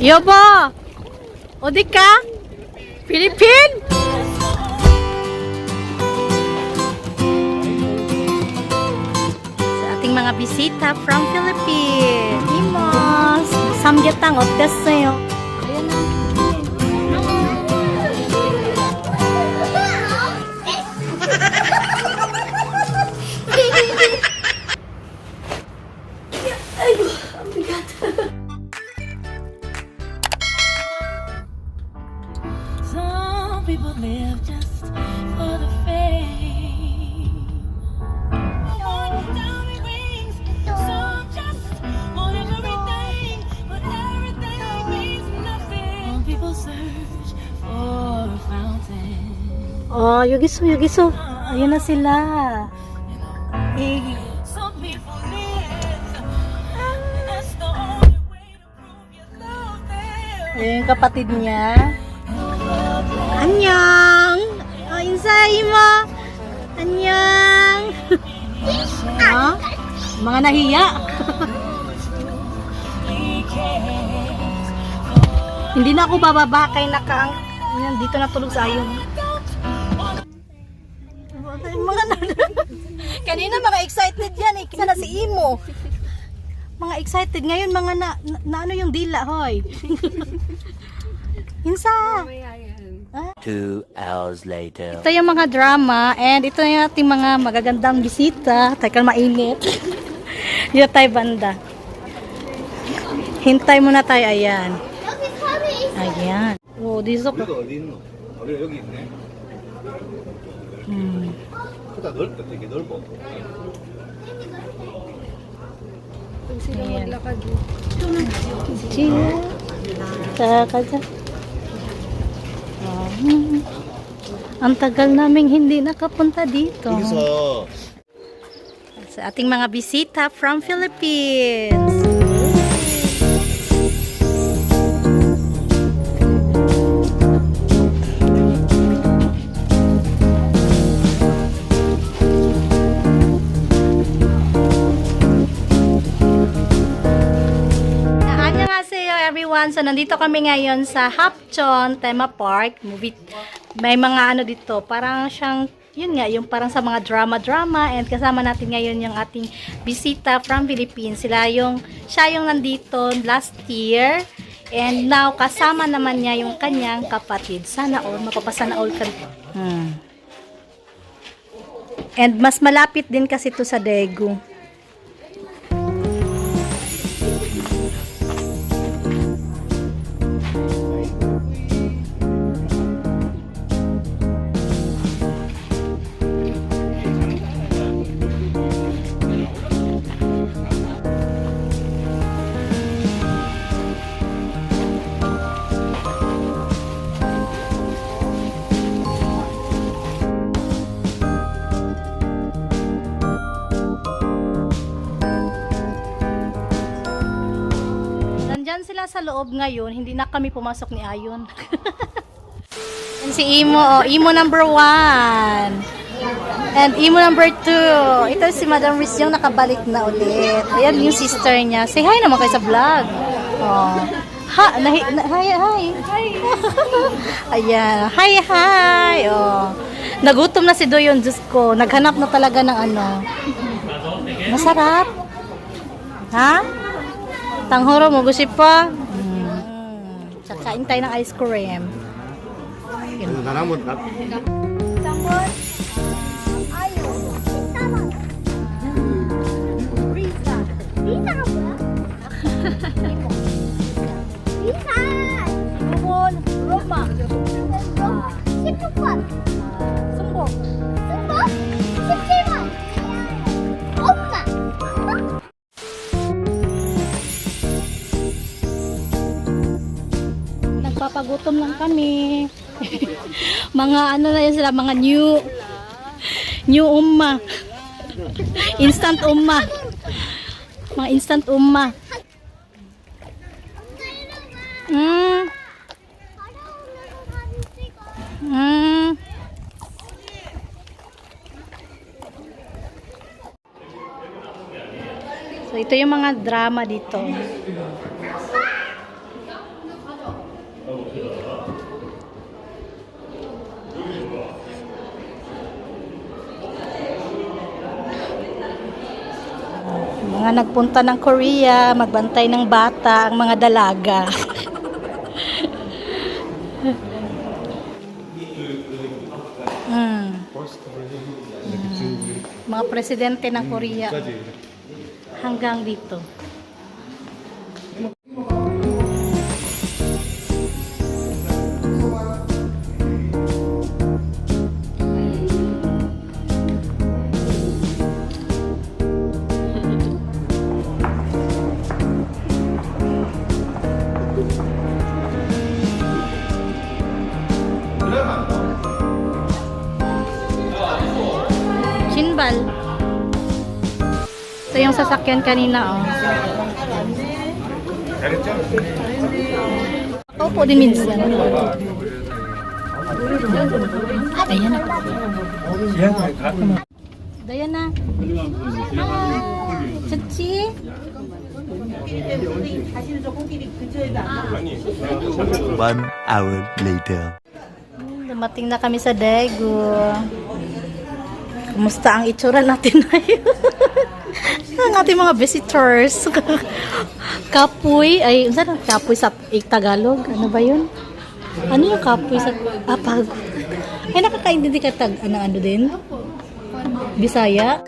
Yobo! O di ka? Philippine? Sa ating mga bisita from Philippines. Imos! Samgyetang 어땠어요? Ayan na. Some people live just for the fame. Want diamond rings, some just want everything, but everything means nothing. Some people search for a fountain. Oh, Yugiso. Ayun na sila. Some people live, that's the only way to prove you love them. Ayun yung kapatid niya. Annyeong! Oh, insay mo! Annyeong! Ha? Mga nahiya. Hindi na ako bababa kay dito na tulog sa ayon. Mga kanina mga excited yan eh. Sana si Imo. Mga excited. Ngayon mga na ano yung dila, hoy. Insa. 2 hours later. Ito yung mga drama and ito yung ating mga magagandang bisita. Teka, mainit. Dito tayo banda. Hintay muna tayo. Ayan. Ayan. Oh, dito. 우리가 어디 있노? 우리가 여기 있네. 크다 넓다 되게 넓어. Ayan. Chill. Kaja. Ang tagal naming hindi nakapunta dito. 여기서 Sa ating mga bisita from Philippines. Annyeonghaseyo everyone. So nandito kami ngayon sa Hapcheon Tema Park. May mga ano dito, parang siyang yun nga, yung parang sa mga drama and kasama natin ngayon yung ating bisita from Philippines. Siya yung nandito last year and now kasama naman niya yung kanyang kapatid. Sana all, mapapasana all ka. And mas malapit din kasi to sa Daegu. Nandyan sila sa loob ngayon, hindi na kami pumasok ni Ayon. And si Imo, Imo number 1. And Imo number 2. Ito si Madam Riz yung nakabalik na ulit. Ayan yung sister niya. Say hi naman kayo sa vlog. Oh. Hi. Ayan. Hi. Oh. Nagutom na si Doyon, Diyos ko. Naghanap na talaga ng ano. Masarap. Ha? Tanghoro mo gusto pa? Kakain tayo ng ice cream. 나랑 한번 Tambor. Ayo. Risa. Risa ka ba? Risa! Bubon. Roma. Sipupot! Sumbok. Sipupot! Sipsiwan! Oma! Nagpapagutom lang kami. Mga ano na yun sila, mga new umma. Instant umma. Mga instant umma. So ito yung mga drama dito. Mga nagpunta ng Korea, magbantay ng bata, ang mga dalaga. Mga presidente ng Korea. Hanggang dito. Sinbal. Ito yung sasakyan kanina, oh. Opo din minsan. Ayan na. Dayan na. Chichi. One hour later. Dumating na kami sa Daegu. Kumusta ang itsura natin ngayon? Ang ating mga visitors. Kapoy. Ay, saan ang kapoy sa Tagalog? Ano ba yun? Ano yung kapoy sa... pag... Ay, nakakaintindi ka ano din? Bisaya?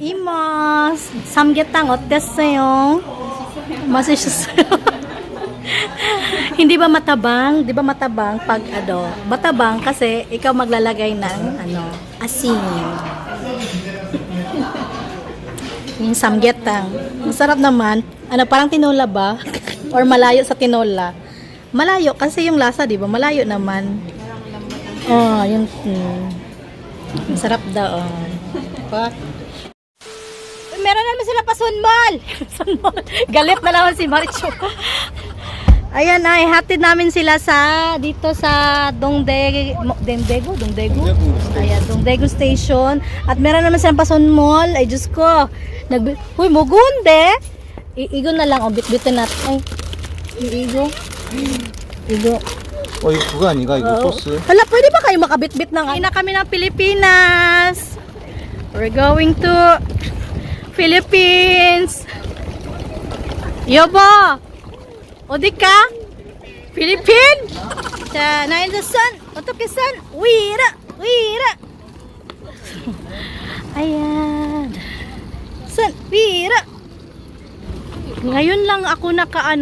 이모, 삼계탕 어땠어요? 맛있었어요? Hindi ba matabang? Di ba matabang pag matabang kasi ikaw maglalagay ng asin. Yung samgyetang. Masarap naman. Parang tinola ba? Or malayo sa tinola? Malayo kasi yung lasa, di ba? Malayo naman. Oh, yung masarap daw. Pak. Meron naman sila pa sunmol. Galit na naman si Maricho. Ayan ay, hatid namin sila dito sa Dongdaegu. Ayan, Dongdaegu Station. At meron naman silang pa sunmol. Ay, Diyos ko. Huy, mugunde. Igo na lang. O, bit-bitin natin. Ay, igo. 그거 아니가 이거 소스? Hala, pwede ba kayo makabit-bit ng... Ina kami ng Pilipinas. We're going to... Philippines. Yobo. Odi ka? Philippine? Sa nain sa sun. Otok sun. Wira. Ayan. Sun. Wira. Ngayon lang ako na 3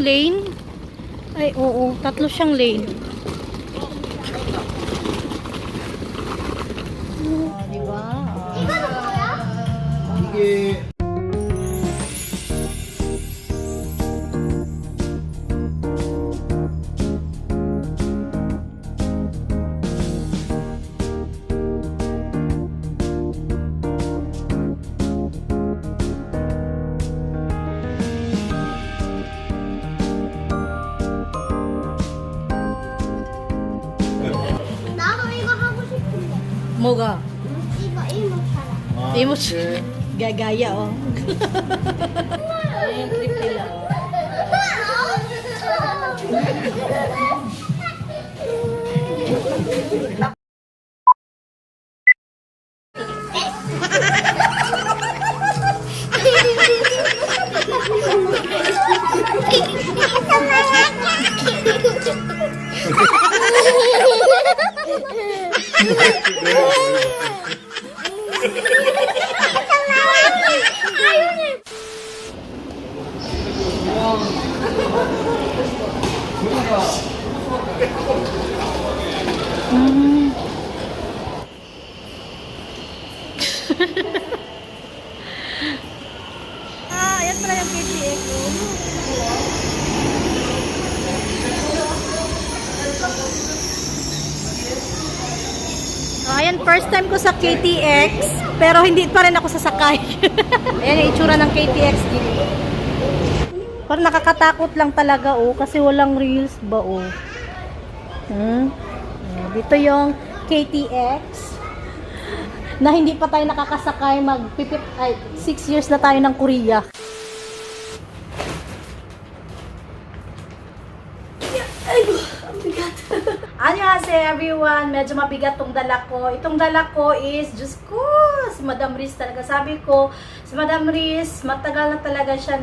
lane. Ay, oo. 3 siyang lane. Oh, diba? 이게 나도 이거 하고 싶은데. 뭐가? 이모처럼. Emotion. Gagaya, oh. Ayan, clip nila, oh. Ayan pala yung KTX. Ayan, first time ko sa KTX, pero hindi pa rin ako sasakay. Ayan yung itsura ng KTX dito. Parang nakakatakot lang talaga, oh, kasi walang reels ba, oh. Dito yung KTX na hindi pa tayo nakakasakay, 6 years na tayo ng Korea. Annyeonghaseyo everyone, medyo mabigat tong dala ko. Itong dala ko is, Diyos ko, si Madam Riz talaga. Sabi ko, si Madam Riz, matagal na talaga siya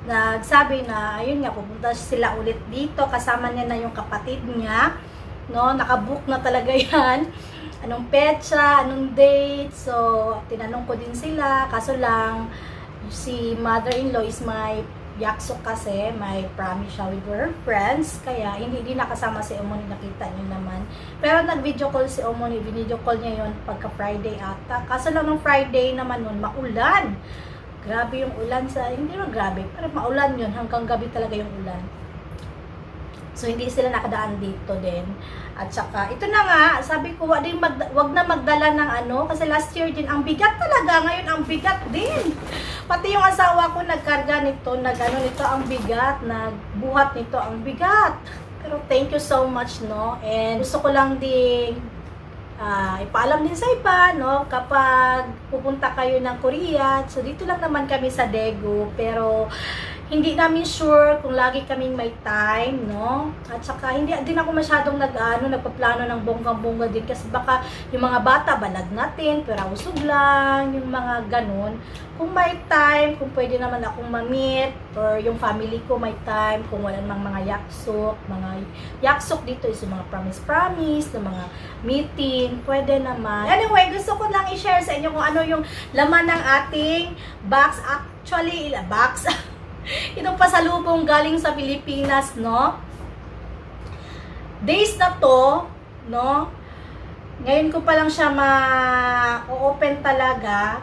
nagsabi na, ayun nga, pupunta sila ulit dito. Kasama niya na yung kapatid niya. No, nakabook na talaga yan. Anong petsa, anong date. So, tinanong ko din sila. Kaso lang, si mother-in-law is my yaksok kasi, may promise siya with her friends, kaya hindi din nakasama si Omoni, nakita niyo naman. Pero nag-video call si Omoni, video call niya yon pagka Friday ata. Kaso lang nung Friday naman nun, maulan. Grabe yung ulan hindi naman grabe, pero maulan yun, hanggang gabi talaga yung ulan. So, hindi sila nakadaan dito din. At saka, ito na nga, sabi ko, wag na magdala ng ano, kasi last year din, ang bigat talaga, ngayon ang bigat din. Pati yung asawa ko nagkarga nito, nito ang bigat, nagbuhat nito ang bigat. Pero thank you so much, no? And gusto ko lang din ipaalam din sa iba, no? Kapag pupunta kayo ng Korea, so dito lang naman kami sa Daegu, pero hindi namin sure kung lagi kaming may time, no? At saka hindi din ako masyadong nagpaplano ng bonggang-bongga din kasi baka yung mga bata balag natin, pero usog lang, yung mga ganun. Kung may time, kung pwede naman akong ma-meet or yung family ko may time, kung wala namang mga yaksok dito is yung mga promise, yung mga meeting, pwede naman. Anyway, gusto ko lang i-share sa inyo kung ano yung laman ng ating box. Actually, box. Itong pasalubong galing sa Pilipinas, no? Days na to, no? Ngayon ko pa lang siya ma-open talaga.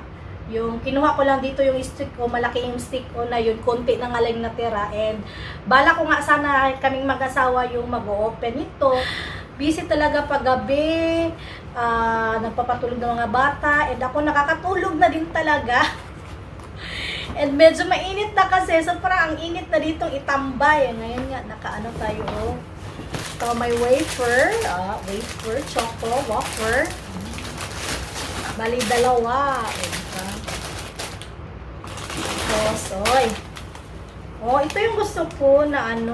Yung kinuha ko lang dito yung stick ko, malaki yung stick ko na yun, konti na nga lang natira. And bala ko nga sana kaming mag-asawa yung mag-open ito. Busy talaga pag gabi, nagpapatulog ng mga bata, and ako nakakatulog na din talaga. And medyo mainit na kasi, so parang ang init na ditong itambay. Ngayon nga, nakaano tayo, oh. So, may wafer, choco, wafer. Bali, dalawa. Soy. Oh, ito yung gusto ko na ang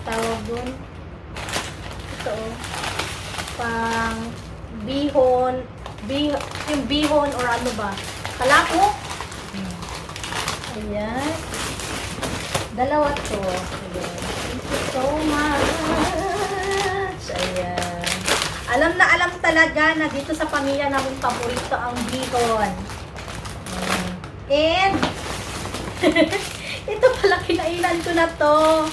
tawag dun. Ito, pang bihon, yung bihon or ano ba? Kalako? Ayan. Dalawa to. Ayan. Thank you so much. Ayan. Alam na alam talaga na dito sa pamilya namin paborito ang bihon. And ito pala, kinainan ko na to.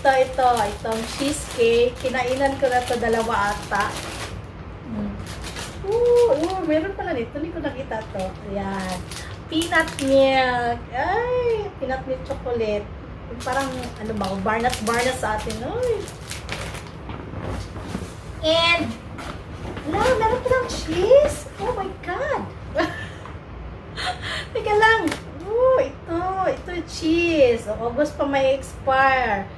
Itong cheesecake. Kinainan ko na to, dalawa ata. Meron pala dito. Hindi ko nakita to. Ayan. Peanut milk. Ay, peanut milk chocolate. Parang, barnas sa atin. Ay. And, meron palang cheese. Oh my God. Teka lang. Ito cheese. August pa may expire.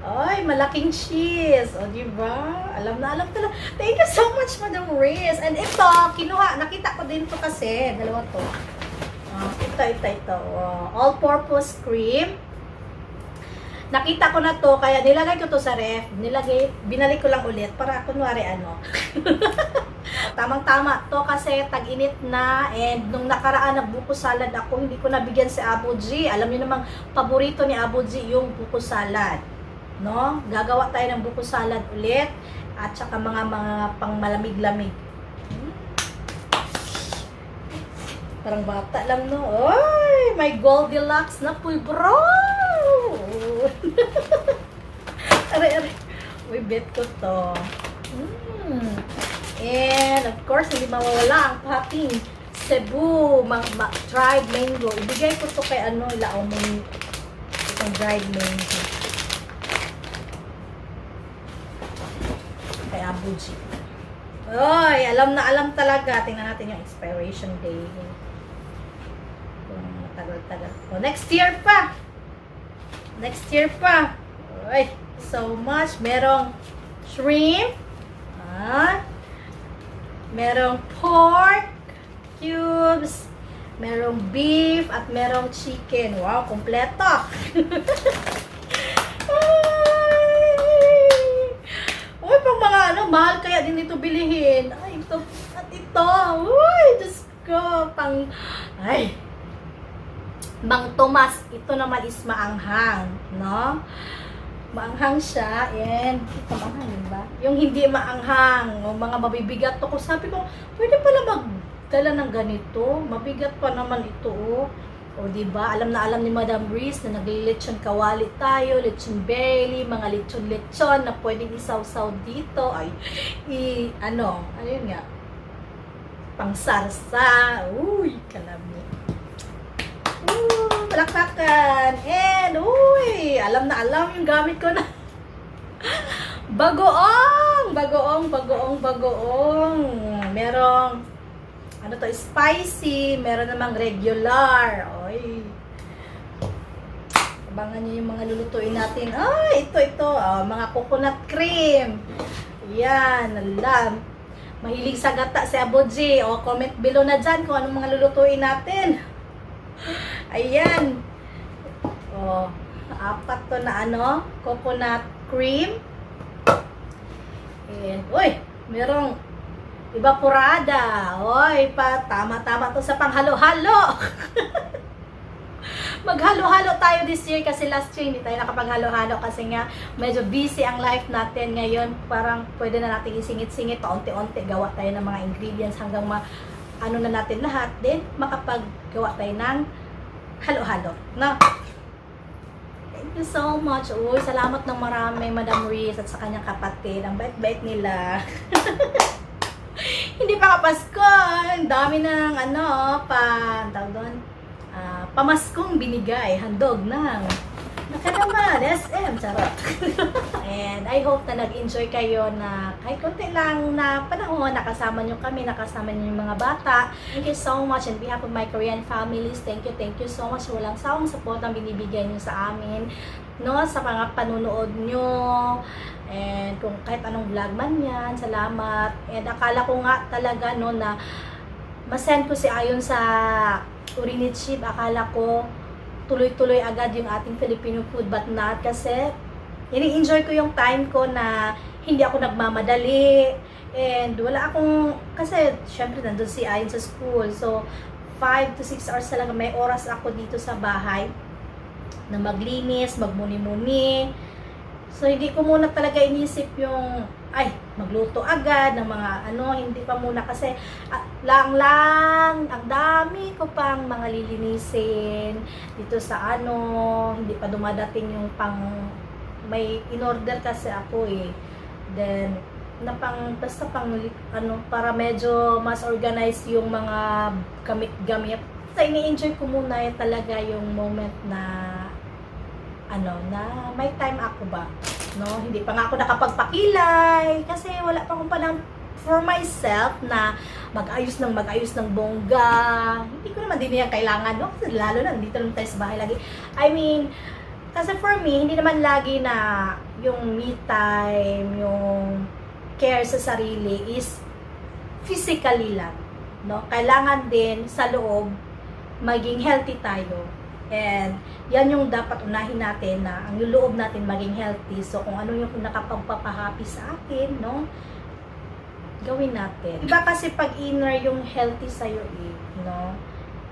Ay, malaking cheese. O, diba? Alam na talaga. Thank you so much, Madam Riz. And ito, nakita ko din to kasi. Dalawa to. Ito. All-purpose cream. Nakita ko na to, kaya nilagay ko to sa ref. Binalik ko lang ulit para kunwari Tamang-tama to kasi tag-init na, and nung nakaraan nagbuko salad ako, hindi ko nabigyan si Abu G. Alam niyo namang paborito ni Abu G yung buko salad. No? Gagawa tayo ng buko salad ulit at saka mga pang malamig-lamig. Parang bata lang, no? Oy, may Goldilocks na pulbro. Aray. Uy, bet ko to. And of course, hindi mawawala ang ating Cebu dried mango. Ibigay ko to kay Ilaomon. Itong dried mango. Kay Abu G. Oy, alam na alam talaga. Tingnan natin yung expiration date. Tagal-tagal. Next year pa. Ay, so much. Merong shrimp. Merong pork cubes. Merong beef at merong chicken. Wow, kompleto. Uy, pang mga mahal kaya din ito bilihin. Ay, ito at ito. Uy, Diyos ko. Mang Tomas, ito naman is maanghang, no? Maanghang siya, and ito maanghang, diba? Yung hindi maanghang, o mga mabibigat to ko, sabi ko, pwede pala magdala ng ganito, mabigat pa naman ito, oh. O diba, alam na alam ni Madam Reese na naglilechon kawali tayo, lechon belly, mga lechon-lechon na pwedeng isaw-saw dito, ay, ano yun nga, pang sarsa, uy, kalami. Palakpakan. And, uy, alam na alam yung gamit ko na. Bagoong. Merong, ano to, spicy. Meron namang regular. Uy. Abangan nyo yung mga lulutuin natin. Ay, ito. Mga coconut cream. Yan, alam. Mahilig sa gata si Aboji. Comment below na dyan kung anong mga lulutuin natin. Ayan. 4 to na coconut cream. And, uy, merong evaporada. Uy, tama-tama to sa panghalo-halo. Maghalo-halo tayo this year kasi last year hindi tayo nakapaghalo-halo kasi nga medyo busy ang life natin ngayon. Parang pwede na natin isingit-singit paunti-unti gawa tayo ng mga ingredients hanggang ano na natin lahat, then makapaggawa tayo ng halo-halo. No? Thank you so much. Uy, salamat ng marami, Madam Reese at sa kanyang kapatid. Ang bait-bait nila. Hindi pa Pasko. Ang dami ng pamaskong binigay. Handog ng nakanaman, SM, charot. And I hope na nag-enjoy kayo na kahit konti lang na panahon, nakasama nyo kami, nakasama nyo yung mga bata. Thank you so much on behalf of my Korean families. Thank you so much. Walang sawang support ang binibigay nyo sa amin, no, sa mga panunood nyo. And kung kahit anong vlog man yan, salamat. And akala ko nga talaga, no, na masend ko si Ayon sa Urinit-ship. Akala ko tuloy-tuloy agad yung ating Filipino food, but not, kasi ini-enjoy ko yung time ko na hindi ako nagmamadali and wala akong, kasi syempre nandun si Ayon sa school, so 5 to 6 hours talaga may oras ako dito sa bahay na maglinis, magmuni-muni. So hindi ko muna talaga inisip yung magluto agad ng mga hindi pa muna kasi ang dami ko pang mga lilinisin dito sa hindi pa dumadating yung may in-order kasi ako then basta para medyo mas organized yung mga gamit-gamit. So ini-enjoy ko muna talaga yung moment na na may time ako ba, no? Hindi pa nga ako nakapagpakilay kasi wala pa akong panang for myself na mag-ayos ng bongga. Hindi ko naman din yan kailangan, no? Kasi lalo na dito lang tayo sa bahay lagi. I mean, kasi for me, hindi naman lagi na yung me time, yung care sa sarili is physically lang, no? Kailangan din sa loob maging healthy tayo. And yan yung dapat unahin natin, na ang loob natin maging healthy. So kung ano yung nakapagpapahappy sa akin, no, gawin natin. Iba kasi pag inner yung healthy sa'yo no.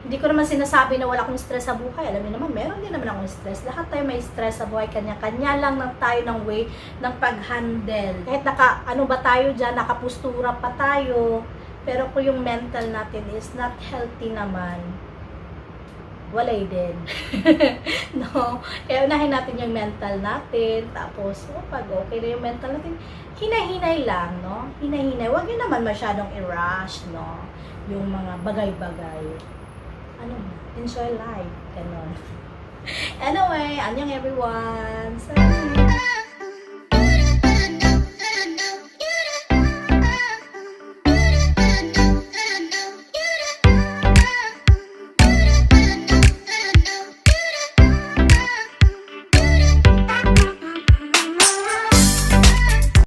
Hindi ko naman sinasabi na wala akong stress sa buhay. Alam niyo naman, meron din naman akong stress. Lahat tayo may stress sa buhay. Kanya-kanya lang tayo ng way ng pag-handle. Kahit ba tayo dyan, nakapustura pa tayo. Pero kung yung mental natin is not healthy naman, walay din. No? Kaya unahin natin yung mental natin. Tapos, pag okay na yung mental natin, hinay-hinay lang, no? Hinay-hinay. Huwag yun naman masyadong i-rush, no? Yung mga bagay-bagay. Enjoy life. Ganon. Anyway, anyong everyone. Sorry.